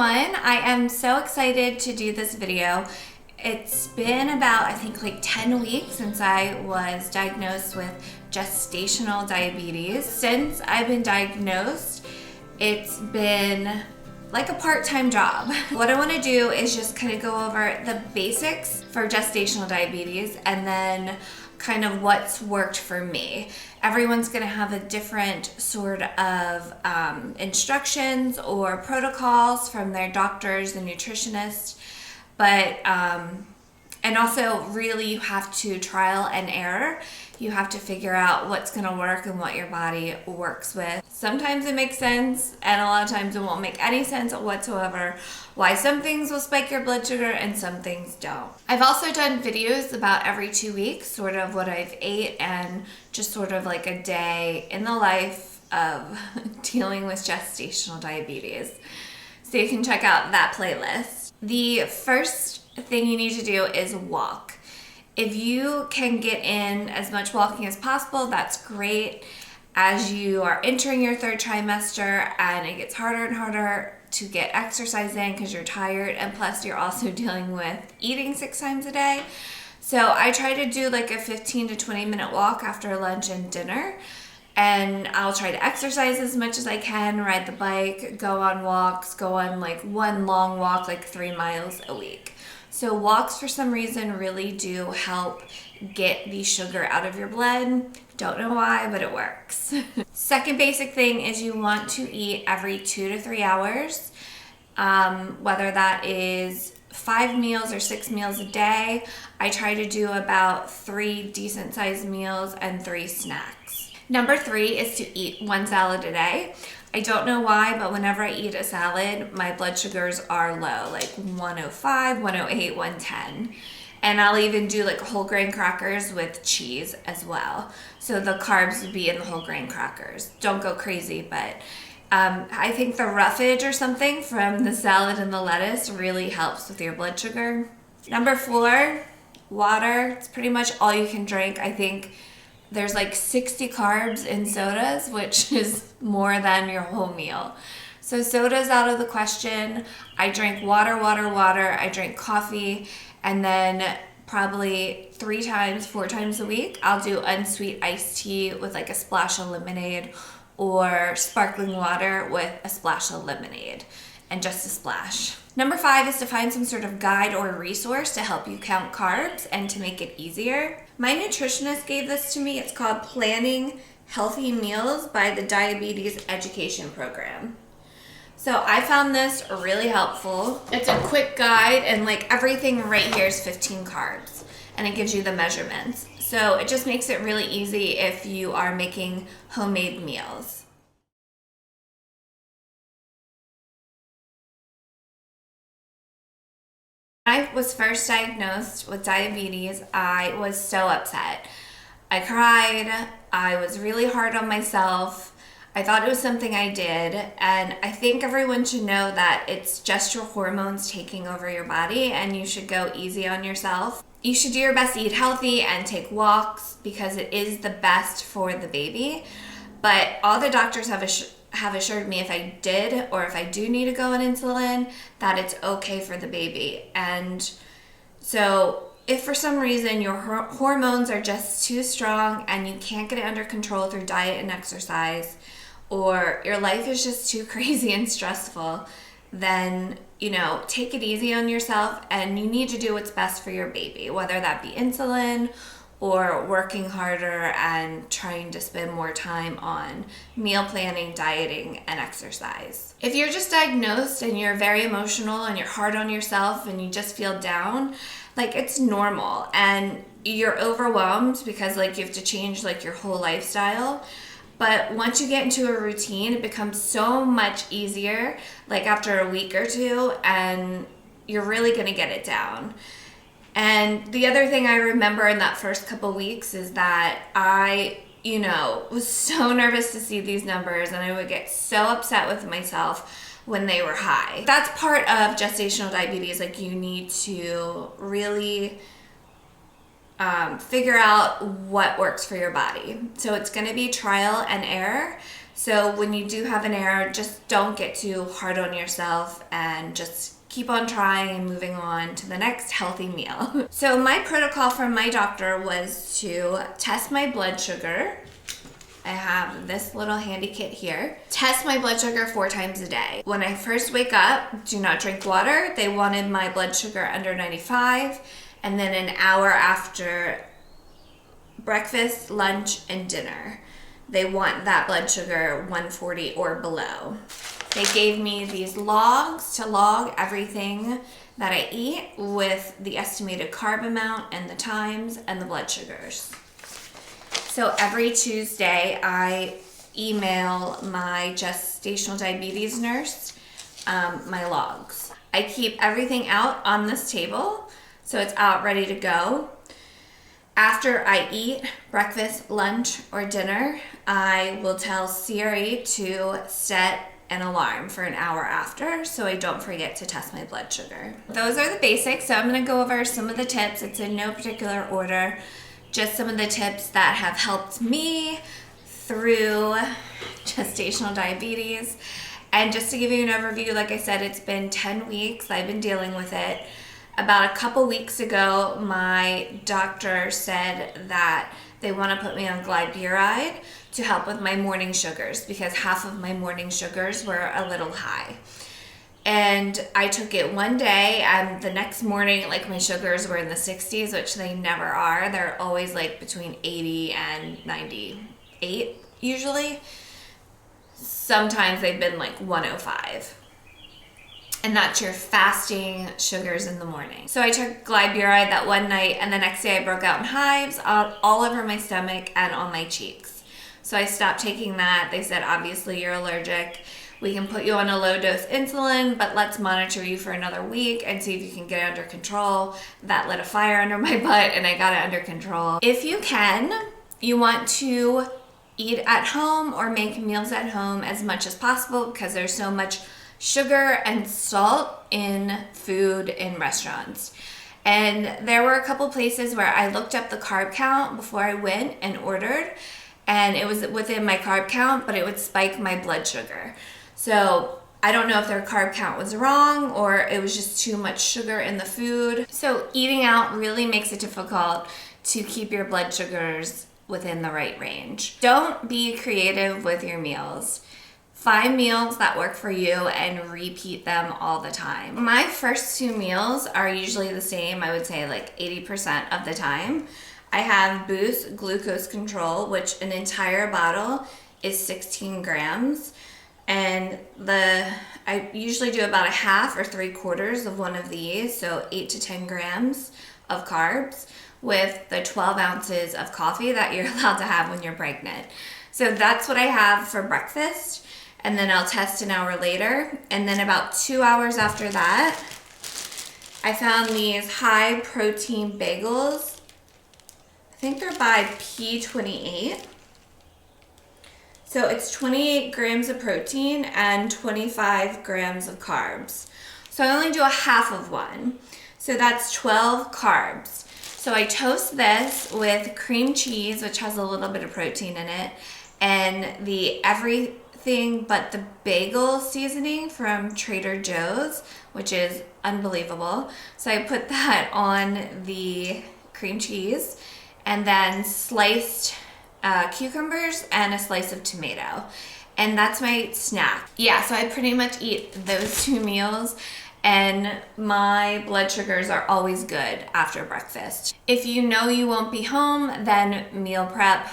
everyone, I am so excited to do this video. It's been about, I think, like 10 weeks since I was diagnosed with gestational diabetes. Since I've been diagnosed, it's been like a part-time job. What I want to do is just kind of go over the basics for gestational diabetes and then kind of what's worked for me. Everyone's going to have a different sort of instructions or protocols from their doctors and nutritionists, but and also really you have to trial and error. You have to figure out what's going to work and what your body works with. Sometimes it makes sense and a lot of times it won't make any sense whatsoever. Why some things will spike your blood sugar and some things don't. I've also done videos about every 2 weeks, sort of what I've ate and just sort of like a day in the life of dealing with gestational diabetes. So you can check out that playlist. The first thing you need to do is walk. If you can get in as much walking as possible, that's great. As you are entering your third trimester and it gets harder and harder to get exercise in because you're tired, and plus you're also dealing with eating 6 times a day. So I try to do like a 15 to 20 minute walk after lunch and dinner, and I'll try to exercise as much as I can, ride the bike, go on walks, go on like one long walk, like 3 miles a week. So walks for some reason really do help get the sugar out of your blood. Don't know why, but it works. Second basic thing is you want to eat every 2 to 3 hours, whether that is 5 meals or 6 meals a day. I try to do about 3 decent sized meals and 3 snacks. Number 3 is to eat 1 salad a day. I don't know why, but whenever I eat a salad, my blood sugars are low, like 105, 108, 110. And I'll even do like whole grain crackers with cheese as well. So the carbs would be in the whole grain crackers. Don't go crazy, but I think the roughage or something from the salad and the lettuce really helps with your blood sugar. Number 4, water. It's pretty much all you can drink. I think there's like 60 carbs in sodas, which is more than your whole meal. So soda's out of the question. I drink water. I drink coffee, and then probably 3 times, 4 times a week, I'll do unsweet iced tea with like a splash of lemonade, or sparkling water with a splash of lemonade, and just a splash. Number 5 is to find some sort of guide or resource to help you count carbs and to make it easier. My nutritionist gave this to me. It's called Planning Healthy Meals by the Diabetes Education Program. So I found this really helpful. It's a quick guide, and like everything right here is 15 carbs, and it gives you the measurements. So it just makes it really easy if you are making homemade meals. When I was first diagnosed with diabetes, I was so upset. I cried. I was really hard on myself. I thought it was something I did, and I think everyone should know that it's just your hormones taking over your body, and you should go easy on yourself. You should do your best to eat healthy and take walks because it is the best for the baby. But all the doctors have assured me if I did, or if I do need to go on insulin, that it's okay for the baby. And so if for some reason your hormones are just too strong and you can't get it under control through diet and exercise, or your life is just too crazy and stressful, then, take it easy on yourself, and you need to do what's best for your baby, whether that be insulin or working harder and trying to spend more time on meal planning, dieting, and exercise. If you're just diagnosed and you're very emotional and you're hard on yourself and you just feel down, like it's normal, and you're overwhelmed because like you have to change like your whole lifestyle. But once you get into a routine, it becomes so much easier, like after a week or 2, and you're really gonna get it down. And the other thing I remember in that first couple weeks is that I, was so nervous to see these numbers, and I would get so upset with myself when they were high. That's part of gestational diabetes. Like, you need to really figure out what works for your body. So it's going to be trial and error. So when you do have an error, just don't get too hard on yourself and just keep on trying and moving on to the next healthy meal. So my protocol from my doctor was to test my blood sugar. I have this little handy kit here. Test my blood sugar 4 times a day. When I first wake up, do not drink water. They wanted my blood sugar under 95, and then an hour after breakfast, lunch, and dinner, they want that blood sugar 140 or below. They gave me these logs to log everything that I eat with the estimated carb amount and the times and the blood sugars. So every Tuesday, I email my gestational diabetes nurse my logs. I keep everything out on this table, so it's out ready to go. After I eat breakfast, lunch, or dinner, I will tell Siri to set an alarm for an hour after, so I don't forget to test my blood sugar. Those are the basics, so I'm going to go over some of the tips. It's in no particular order. Just some of the tips that have helped me through gestational diabetes. And just to give you an overview, like I said, it's been 10 weeks. I've been dealing with it. About a couple weeks ago, my doctor said that they want to put me on glyburide to help with my morning sugars because half of my morning sugars were a little high. And I took it one day, and the next morning, like, my sugars were in the 60s, which they never are. They're always like between 80 and 98 usually. Sometimes they've been like 105. And that's your fasting sugars in the morning. So I took glyburide that one night, and the next day I broke out in hives all over my stomach and on my cheeks. So I stopped taking that. They said, obviously you're allergic. We can put you on a low dose insulin, but let's monitor you for another week and see if you can get it under control. That lit a fire under my butt, and I got it under control. If you can, you want to eat at home or make meals at home as much as possible because there's so much sugar and salt in food in restaurants. And there were a couple places where I looked up the carb count before I went and ordered, and it was within my carb count, but it would spike my blood sugar. So I don't know if their carb count was wrong or it was just too much sugar in the food. So eating out really makes it difficult to keep your blood sugars within the right range. Don't be creative with your meals. Find meals that work for you and repeat them all the time. My first 2 meals are usually the same, I would say like 80% of the time. I have Boost Glucose Control, which an entire bottle is 16 grams. And I usually do about a half or 3/4 of one of these, so 8 to 10 grams of carbs with the 12 ounces of coffee that you're allowed to have when you're pregnant. So that's what I have for breakfast, and then I'll test an hour later. And then about 2 hours after that, I found these high protein bagels. I think they're by P28. So it's 28 grams of protein and 25 grams of carbs. So I only do a half of one. So that's 12 carbs. So I toast this with cream cheese, which has a little bit of protein in it, and the everything but the bagel seasoning from Trader Joe's, which is unbelievable. So I put that on the cream cheese and then sliced cucumbers and a slice of tomato, and that's my snack. Yeah, so I pretty much eat those 2 meals, and my blood sugars are always good after breakfast. If you know you won't be home, then meal prep,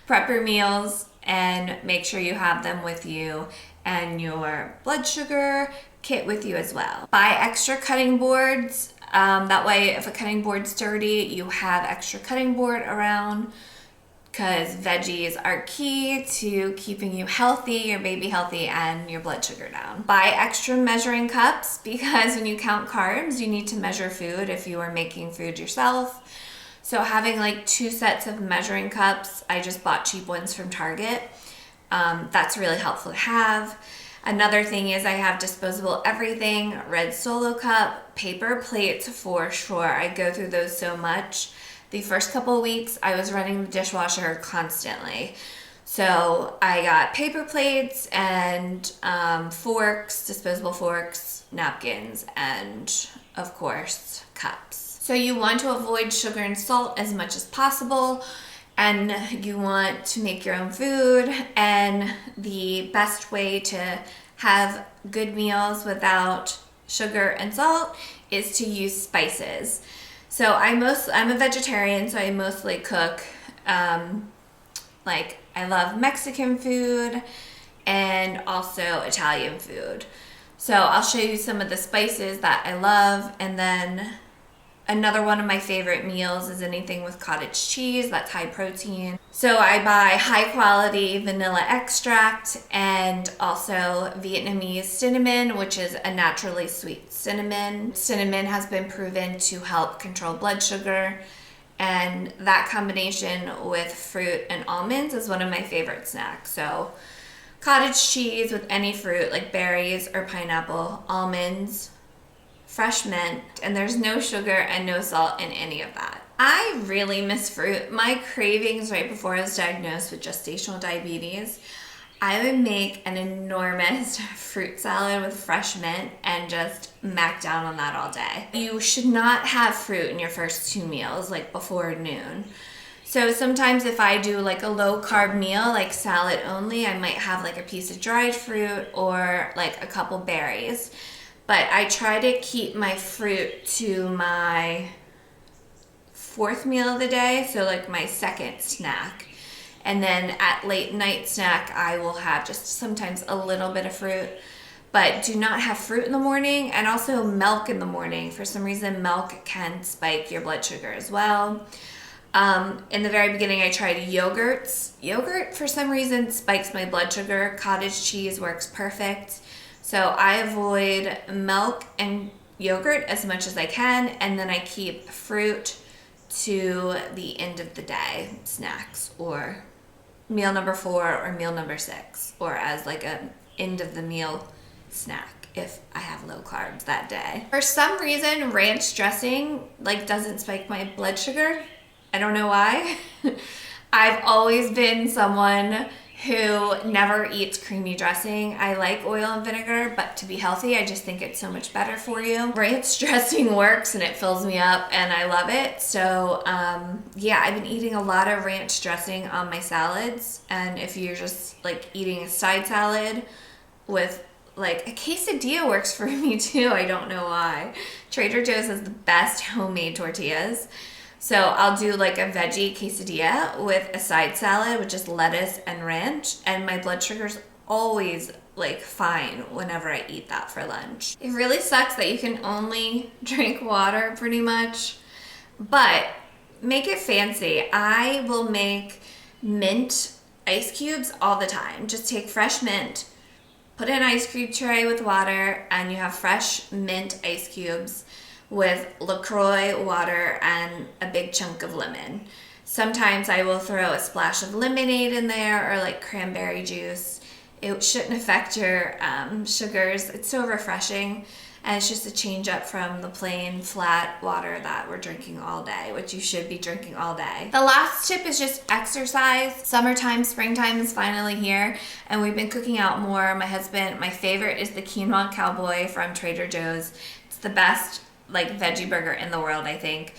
prep your meals and make sure you have them with you and your blood sugar kit with you as well. Buy extra cutting boards. That way, if a cutting board's dirty, you have extra cutting board around, because veggies are key to keeping you healthy, your baby healthy, and your blood sugar down. Buy extra measuring cups, because when you count carbs, you need to measure food if you are making food yourself. So having like 2 sets of measuring cups, I just bought cheap ones from Target. That's really helpful to have. Another thing is I have disposable everything, red Solo cup, paper plates for sure. I go through those so much. The first couple of weeks, I was running the dishwasher constantly. So I got paper plates and forks, disposable forks, napkins, and of course, cups. So you want to avoid sugar and salt as much as possible, and you want to make your own food, and the best way to have good meals without sugar and salt is to use spices. So I'm a vegetarian, so I mostly cook like I love Mexican food and also Italian food. So I'll show you some of the spices that I love, and then another one of my favorite meals is anything with cottage cheese. That's high protein. So I buy high quality vanilla extract and also Vietnamese cinnamon, which is a naturally sweet cinnamon. Cinnamon has been proven to help control blood sugar, and that combination with fruit and almonds is one of my favorite snacks. So cottage cheese with any fruit like berries or pineapple, almonds, fresh mint, and there's no sugar and no salt in any of that. I really miss fruit. My cravings right before I was diagnosed with gestational diabetes, I would make an enormous fruit salad with fresh mint and just mac down on that all day. You should not have fruit in your first 2 meals, like before noon. So sometimes if I do like a low carb meal, like salad only, I might have like a piece of dried fruit or like a couple berries. But I try to keep my fruit to my 4th meal of the day, so like my second snack. And then at late night snack, I will have just sometimes a little bit of fruit, but do not have fruit in the morning, and also milk in the morning. For some reason, milk can spike your blood sugar as well. In the very beginning, I tried yogurts. Yogurt, for some reason, spikes my blood sugar. Cottage cheese works perfect. So I avoid milk and yogurt as much as I can, and then I keep fruit to the end of the day snacks, or meal number 4 or meal number 6, or as like a end of the meal snack if I have low carbs that day. For some reason, ranch dressing like doesn't spike my blood sugar. I don't know why. I've always been someone who never eats creamy dressing. I like oil and vinegar, but to be healthy, I just think it's so much better for you. Ranch dressing works and it fills me up and I love it. So yeah, I've been eating a lot of ranch dressing on my salads. And if you're just like eating a side salad with like a quesadilla works for me too. I don't know why. Trader Joe's has the best homemade tortillas. So I'll do like a veggie quesadilla with a side salad, which is lettuce and ranch, and my blood sugar's always like fine whenever I eat that for lunch. It really sucks that you can only drink water pretty much, but make it fancy. I will make mint ice cubes all the time. Just take fresh mint, put in an ice cube tray with water, and you have fresh mint ice cubes with LaCroix water and a big chunk of lemon. Sometimes I will throw a splash of lemonade in there or like cranberry juice. It shouldn't affect your sugars. It's so refreshing, and it's just a change up from the plain flat water that we're drinking all day, which you should be drinking all day. The last tip is just exercise. Summertime, springtime is finally here, and we've been cooking out more. My favorite is the quinoa cowboy from Trader Joe's. It's the best like veggie burger in the world, I think.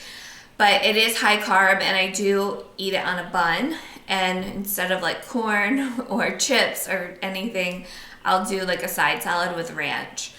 But it is high carb, and I do eat it on a bun, and instead of like corn or chips or anything, I'll do like a side salad with ranch.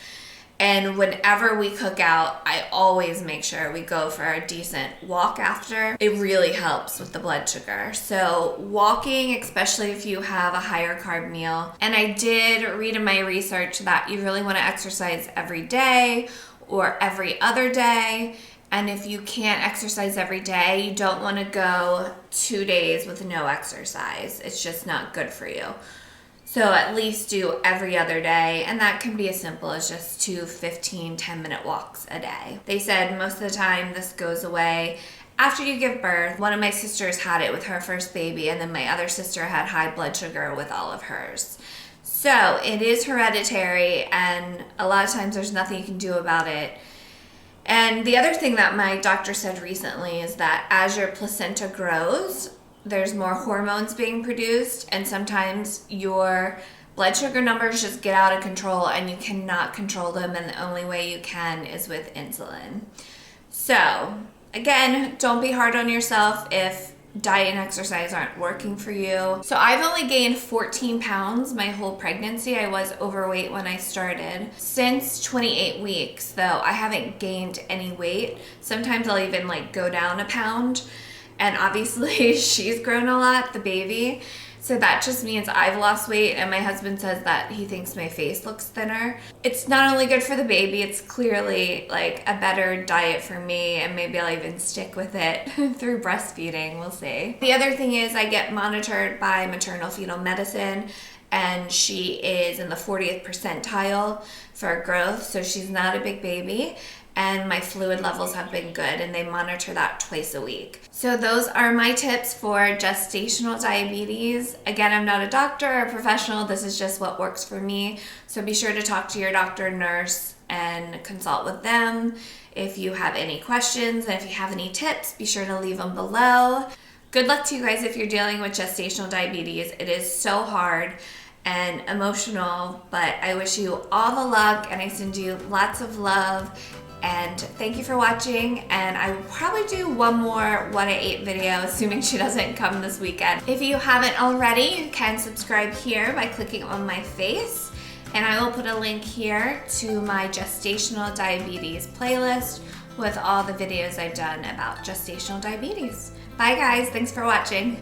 And whenever we cook out, I always make sure we go for a decent walk after. It really helps with the blood sugar. So walking, especially if you have a higher carb meal. And I did read in my research that you really want to exercise every day or every other day. And if you can't exercise every day, you don't want to go 2 days with no exercise. It's just not good for you. So at least do every other day, and that can be as simple as just 2 10-minute walks a day. They said most of the time this goes away after you give birth. One of my sisters had it with her first baby, and then my other sister had high blood sugar with all of hers. So it is hereditary, and a lot of times there's nothing you can do about it. And the other thing that my doctor said recently is that as your placenta grows, there's more hormones being produced, and sometimes your blood sugar numbers just get out of control and you cannot control them, and the only way you can is with insulin. So again, don't be hard on yourself if diet and exercise aren't working for you. So I've only gained 14 pounds my whole pregnancy. I was overweight when I started. Since 28 weeks though, I haven't gained any weight. Sometimes I'll even like go down a pound, and obviously she's grown a lot, the baby. So that just means I've lost weight, and my husband says that he thinks my face looks thinner. It's not only good for the baby, it's clearly like a better diet for me, and maybe I'll even stick with it through breastfeeding, we'll see. The other thing is I get monitored by maternal fetal medicine, and she is in the 40th percentile for growth, so she's not a big baby. And my fluid levels have been good, and they monitor that twice a week. So those are my tips for gestational diabetes. Again, I'm not a doctor or a professional. This is just what works for me. So be sure to talk to your doctor or nurse and consult with them if you have any questions. And if you have any tips, be sure to leave them below. Good luck to you guys if you're dealing with gestational diabetes. It is so hard and emotional, but I wish you all the luck, and I send you lots of love. And thank you for watching, and I will probably do one more what I ate video, assuming she doesn't come this weekend. If you haven't already, you can subscribe here by clicking on my face, and I will put a link here to my gestational diabetes playlist with all the videos I've done about gestational diabetes. Bye guys, thanks for watching.